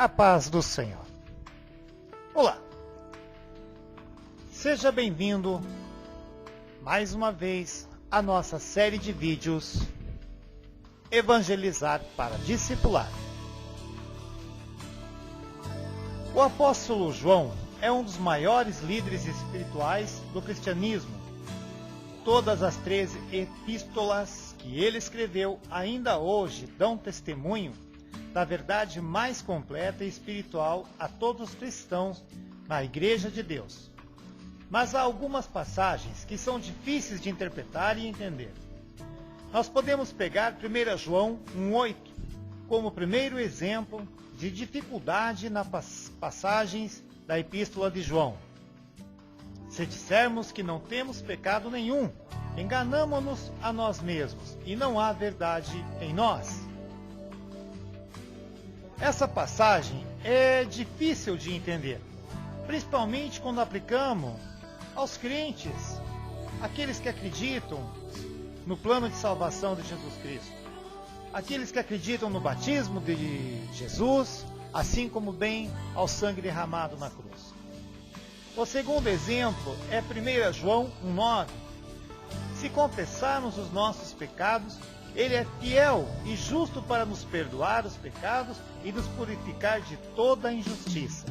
A paz do Senhor. Olá, seja bem-vindo mais uma vez à nossa série de vídeos Evangelizar para Discipular. O apóstolo João é um dos maiores líderes espirituais do cristianismo. Todas as 13 epístolas que ele escreveu ainda hoje dão testemunho da verdade mais completa e espiritual a todos os cristãos na Igreja de Deus. Mas há algumas passagens que são difíceis de interpretar e entender. Nós podemos pegar 1 João 1,8 como primeiro exemplo de dificuldade nas passagens da Epístola de João. Se dissermos que não temos pecado nenhum, enganamo-nos a nós mesmos e não há verdade em nós. Essa passagem é difícil de entender, principalmente quando aplicamos aos crentes, aqueles que acreditam no plano de salvação de Jesus Cristo, aqueles que acreditam no batismo de Jesus, assim como bem ao sangue derramado na cruz. O segundo exemplo é 1 João 1,9. Se confessarmos os nossos pecados, Ele é fiel e justo para nos perdoar os pecados e nos purificar de toda a injustiça.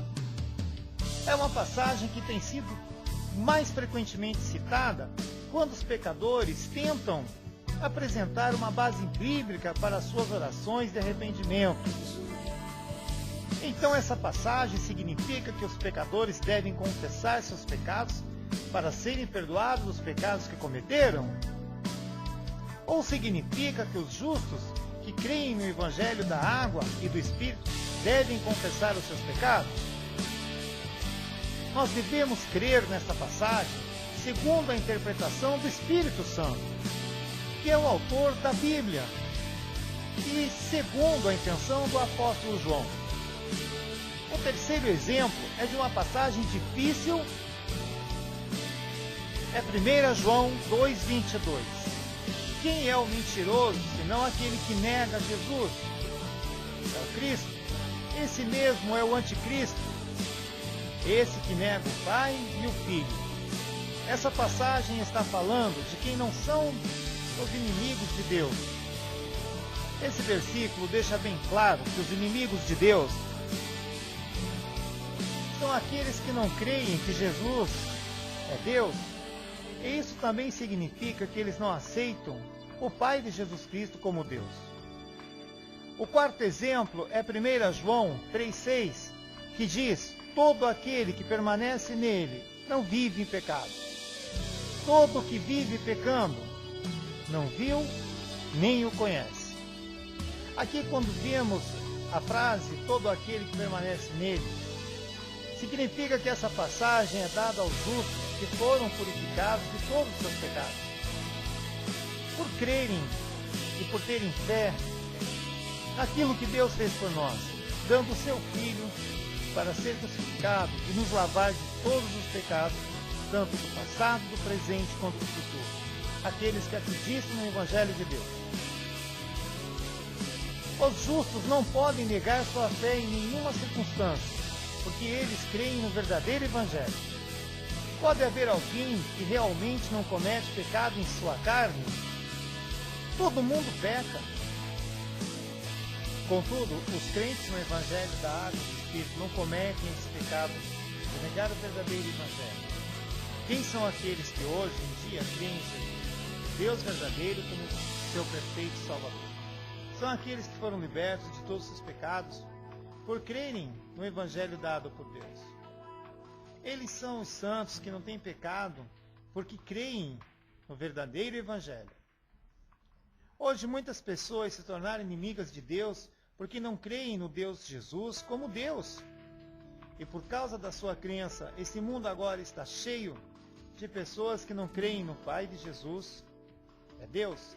É uma passagem que tem sido mais frequentemente citada quando os pecadores tentam apresentar uma base bíblica para as suas orações de arrependimento. Então essa passagem significa que os pecadores devem confessar seus pecados para serem perdoados os pecados que cometeram? Ou significa que os justos que creem no Evangelho da água e do Espírito devem confessar os seus pecados? Nós devemos crer nesta passagem segundo a interpretação do Espírito Santo, que é o autor da Bíblia, e segundo a intenção do apóstolo João. O terceiro exemplo é de uma passagem difícil, é 1 João 2,22. Quem é o mentiroso, senão aquele que nega Jesus? É o Cristo. Esse mesmo é o anticristo, esse que nega o Pai e o Filho. Essa passagem está falando de quem não são os inimigos de Deus. Esse versículo deixa bem claro que os inimigos de Deus são aqueles que não creem que Jesus é Deus. E isso também significa que eles não aceitam o Pai de Jesus Cristo como Deus. O quarto exemplo é 1 João 3,6, que diz: todo aquele que permanece nele não vive em pecado. Todo que vive pecando não viu nem o conhece. Aqui, quando vemos a frase todo aquele que permanece nele, significa que essa passagem é dada aos justos que foram purificados de todos os seus pecados. Por crerem e por terem fé naquilo que Deus fez por nós, dando o seu Filho para ser crucificado e nos lavar de todos os pecados, tanto do passado, do presente quanto do futuro. Aqueles que acreditam no Evangelho de Deus. Os justos não podem negar sua fé em nenhuma circunstância, porque eles creem no verdadeiro Evangelho. Pode haver alguém que realmente não comete pecado em sua carne? Todo mundo peca. Contudo, os crentes no Evangelho da água e do Espírito não cometem esse pecado de negar o verdadeiro Evangelho. Quem são aqueles que hoje em dia creem em Deus verdadeiro como seu perfeito Salvador? São aqueles que foram libertos de todos os seus pecados por crerem no Evangelho dado por Deus. Eles são os santos que não têm pecado porque creem no verdadeiro Evangelho. Hoje muitas pessoas se tornaram inimigas de Deus porque não creem no Deus Jesus como Deus. E por causa da sua crença, esse mundo agora está cheio de pessoas que não creem no Pai de Jesus, é Deus.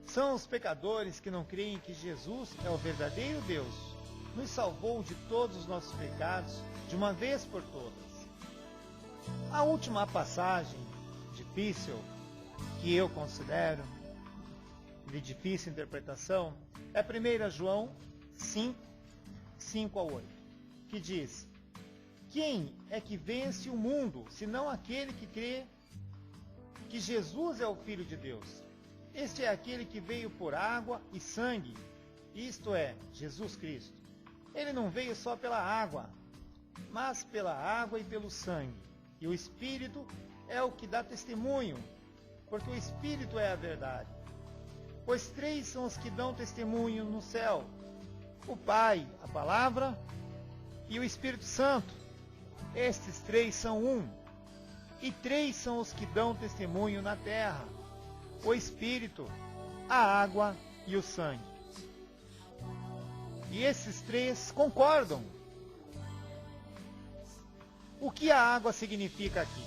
São os pecadores que não creem que Jesus é o verdadeiro Deus, nos salvou de todos os nossos pecados, de uma vez por todas. A última passagem difícil, que eu considero de difícil interpretação, é 1 João 5, 5 a 8, que diz: quem é que vence o mundo, senão aquele que crê que Jesus é o Filho de Deus? Este é aquele que veio por água e sangue, isto é, Jesus Cristo. Ele não veio só pela água, mas pela água e pelo sangue. E o Espírito é o que dá testemunho, porque o Espírito é a verdade. Pois 3 são os que dão testemunho no céu: o Pai, a Palavra, e o Espírito Santo. Estes 3 são um. E 3 são os que dão testemunho na terra: o Espírito, a água e o sangue. E esses 3 concordam. O que a água significa aqui?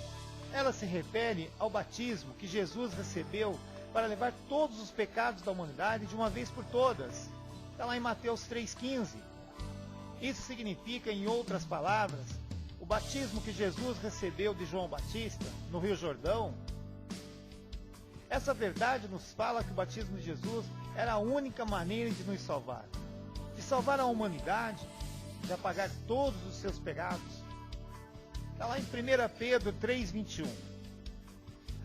Ela se refere ao batismo que Jesus recebeu para levar todos os pecados da humanidade de uma vez por todas. Está lá em Mateus 3,15. Isso significa, em outras palavras, o batismo que Jesus recebeu de João Batista no Rio Jordão. Essa verdade nos fala que o batismo de Jesus era a única maneira de nos salvar. De salvar a humanidade, de apagar todos os seus pecados. Está lá em 1 Pedro 3,21.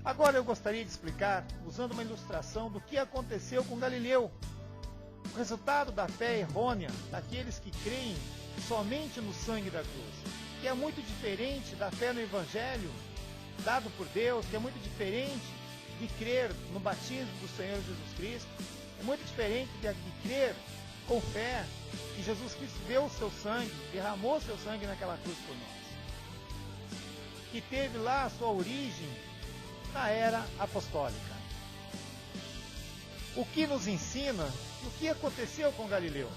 Agora eu gostaria de explicar, usando uma ilustração, do que aconteceu com Galileu. O resultado da fé errônea daqueles que creem somente no sangue da cruz, que é muito diferente da fé no Evangelho dado por Deus, que é muito diferente de crer no batismo do Senhor Jesus Cristo, é muito diferente de crer com fé que Jesus Cristo deu o seu sangue, derramou o seu sangue naquela cruz por nós, que teve lá a sua origem na era apostólica. O que nos ensina o que aconteceu com Galileu?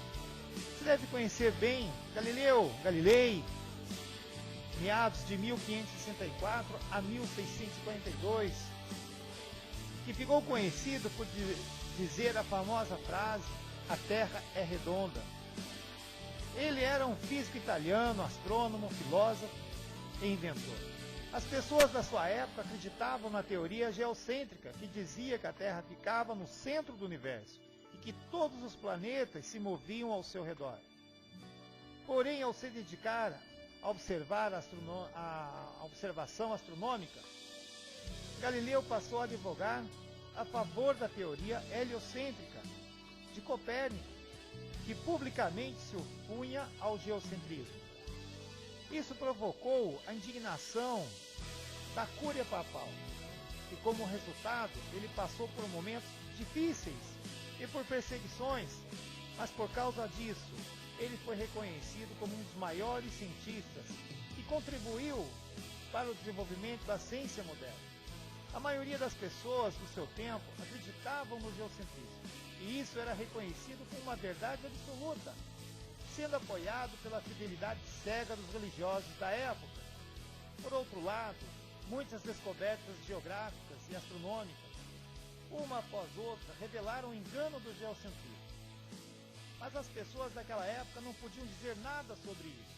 Você deve conhecer bem Galilei, meados de 1564 a 1642, que ficou conhecido por dizer a famosa frase: a Terra é redonda. Ele era um físico italiano, astrônomo, filósofo e inventor. As pessoas da sua época acreditavam na teoria geocêntrica, que dizia que a Terra ficava no centro do universo e que todos os planetas se moviam ao seu redor. Porém, ao se dedicar a observar a observação astronômica, Galileu passou a advogar a favor da teoria heliocêntrica de Copérnico, que publicamente se opunha ao geocentrismo. Isso provocou a indignação da Cúria Papal, e como resultado ele passou por momentos difíceis e por perseguições, mas por causa disso ele foi reconhecido como um dos maiores cientistas e contribuiu para o desenvolvimento da ciência moderna. A maioria das pessoas do seu tempo acreditavam no geocentrismo, e isso era reconhecido como uma verdade absoluta, sendo apoiado pela fidelidade cega dos religiosos da época. Por outro lado, muitas descobertas geográficas e astronômicas, uma após outra, revelaram o engano do geocentrismo. Mas as pessoas daquela época não podiam dizer nada sobre isso,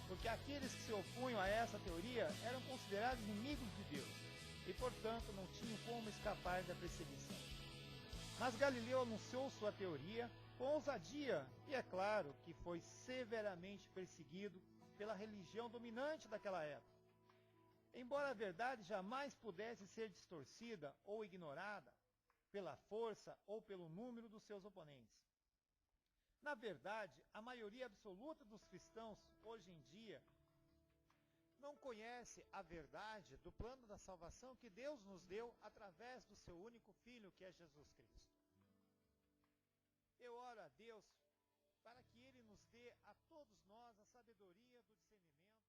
porque aqueles que se opunham a essa teoria eram considerados inimigos de Deus, e portanto não tinham como escapar da perseguição. Mas Galileu anunciou sua teoria com ousadia, e é claro que foi severamente perseguido pela religião dominante daquela época. Embora a verdade jamais pudesse ser distorcida ou ignorada pela força ou pelo número dos seus oponentes. Na verdade, a maioria absoluta dos cristãos, hoje em dia, não conhece a verdade do plano da salvação que Deus nos deu através do seu único Filho, que é Jesus Cristo. Eu oro a Deus para que Ele nos dê a todos nós a sabedoria do discernimento